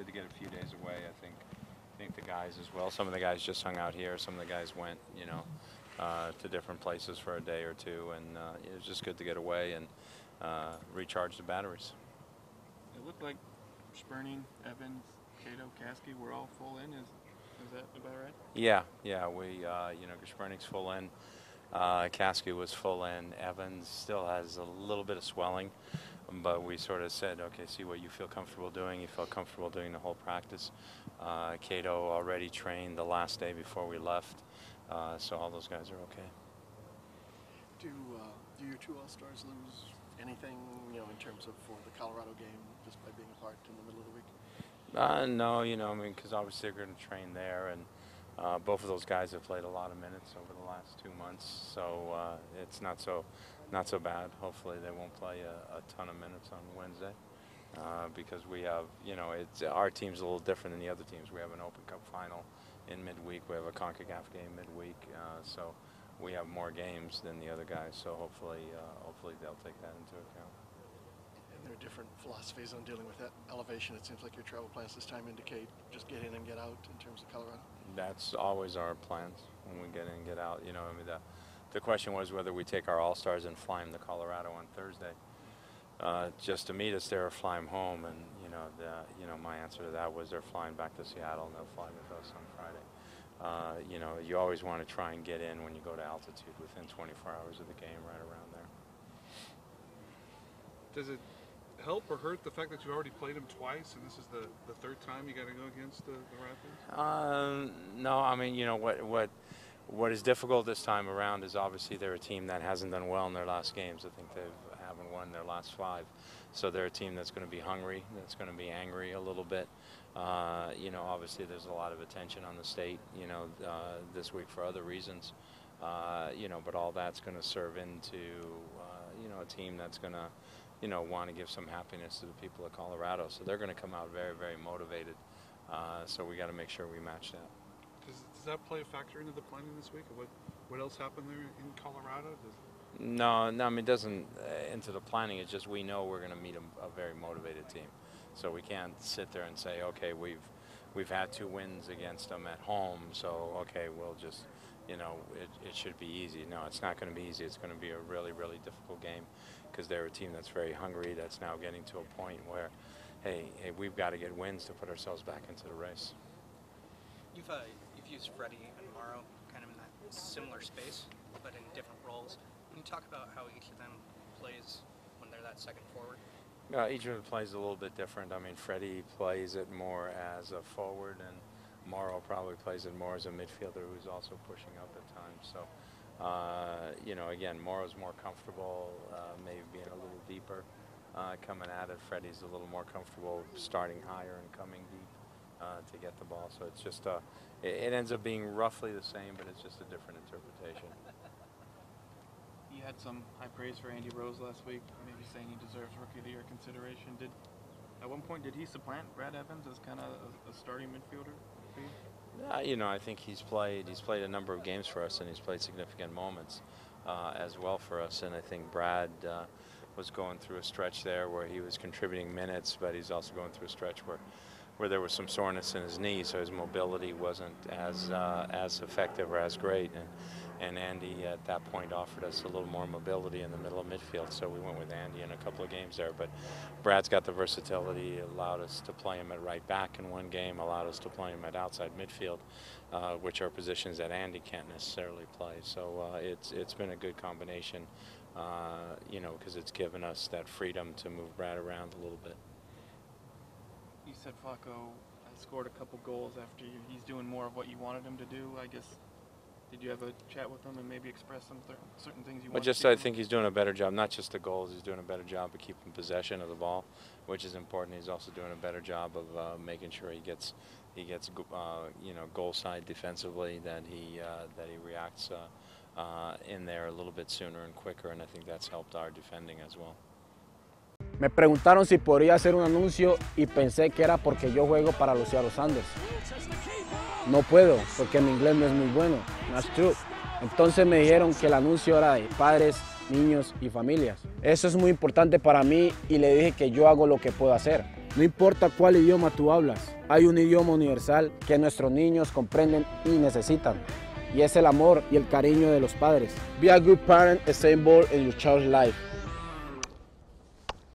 good to get a few days away. I think the guys as well. Some of the guys just hung out here. Some of the guys went, to different places for a day or two, and it was just good to get away and recharge the batteries. It looked like Sperning, Evans, Cato, Caskey were all full in. Is that about right? Yeah. We, Sperning's full in. Caskey was full in. Evans still has a little bit of swelling, but we sort of said, okay, see what you feel comfortable doing. You felt comfortable doing the whole practice. Cato already trained the last day before we left, so all those guys are okay. Do your two All-Stars lose anything, in terms of for the Colorado game, just by being apart in the middle of the week? No, because obviously they're going to train there, and both of those guys have played a lot of minutes over the last 2 months, so it's not so bad. Hopefully they won't play a ton of minutes on Wednesday, because we have, our team's a little different than the other teams. We have an Open Cup final in midweek. We have a CONCACAF game midweek, so we have more games than the other guys. So hopefully they'll take that into account. And there are different philosophies on dealing with that elevation. It seems like your travel plans this time indicate just get in and get out in terms of Colorado. That's always our plans when we get in and get out. The question was whether we take our All-Stars and fly them to Colorado on Thursday, just to meet us there or fly them home. And my answer to that was they're flying back to Seattle and they'll fly with us on Friday. You always want to try and get in when you go to altitude within 24 hours of the game, right around there. Does it help or hurt the fact that you already played them twice, and this is the third time you got to go against the Rapids? No, I mean, what is difficult this time around is obviously they're a team that hasn't done well in their last games. I think they haven't won their last 5. So they're a team that's going to be hungry, that's going to be angry a little bit. Obviously there's a lot of attention on the state, this week for other reasons. But all that's going to serve into, a team that's going to, want to give some happiness to the people of Colorado. So they're going to come out very, very motivated. So we got to make sure we match that. Does that play a factor into the planning this week? What else happened there in Colorado? No, I mean, it doesn't into the planning. It's just we know we're going to meet a very motivated team. So we can't sit there and say, okay, we've had 2 wins against them at home, so okay, we'll just, it should be easy. No, it's not going to be easy. It's going to be a really, really difficult game because they're a team that's very hungry, that's now getting to a point where, hey, we've got to get wins to put ourselves back into the race. You've used Freddie and Morrow kind of in that similar space, but in different roles. Can you talk about how each of them plays when they're that second forward? Each of them plays a little bit different. I mean, Freddie plays it more as a forward, and Morrow probably plays it more as a midfielder who's also pushing up at times. So, again, Morrow's more comfortable, maybe being a little deeper coming at it. Freddie's a little more comfortable starting higher and coming deep to get the ball. So it's just, it ends up being roughly the same, but it's just a different interpretation. You had some high praise for Andy Rose last week, maybe saying he deserves Rookie of the Year consideration. At one point, did he supplant Brad Evans as kind of a starting midfielder for you? I think he's played a number of games for us, and he's played significant moments as well for us. And I think Brad was going through a stretch there where he was contributing minutes, but he's also going through a stretch where there was some soreness in his knee, so his mobility wasn't as effective or as great. And Andy at that point offered us a little more mobility in the middle of midfield, so we went with Andy in a couple of games there. But Brad's got the versatility, allowed us to play him at right back in one game, allowed us to play him at outside midfield, which are positions that Andy can't necessarily play. So it's been a good combination, because it's given us that freedom to move Brad around a little bit. You said Flacco scored a couple goals after you. He's doing more of what you wanted him to do, I guess. Did you have a chat with him and maybe express some certain things you want to do? I think he's doing a better job, not just the goals, he's doing a better job of keeping possession of the ball, which is important. He's also doing a better job of making sure he gets goal side defensively, that he reacts in there a little bit sooner and quicker, and I think that's helped our defending as well. Me preguntaron si podría hacer un anuncio y pensé que era porque yo juego para los Seattle Sounders. No puedo porque mi inglés no es muy bueno. That's true. Entonces me dijeron que el anuncio era de padres, niños y familias. Eso es muy importante para mí y le dije que yo hago lo que puedo hacer. No importa cuál idioma tú hablas, hay un idioma universal que nuestros niños comprenden y necesitan. Y es el amor y el cariño de los padres. Be a good parent and stay involved in your child's life.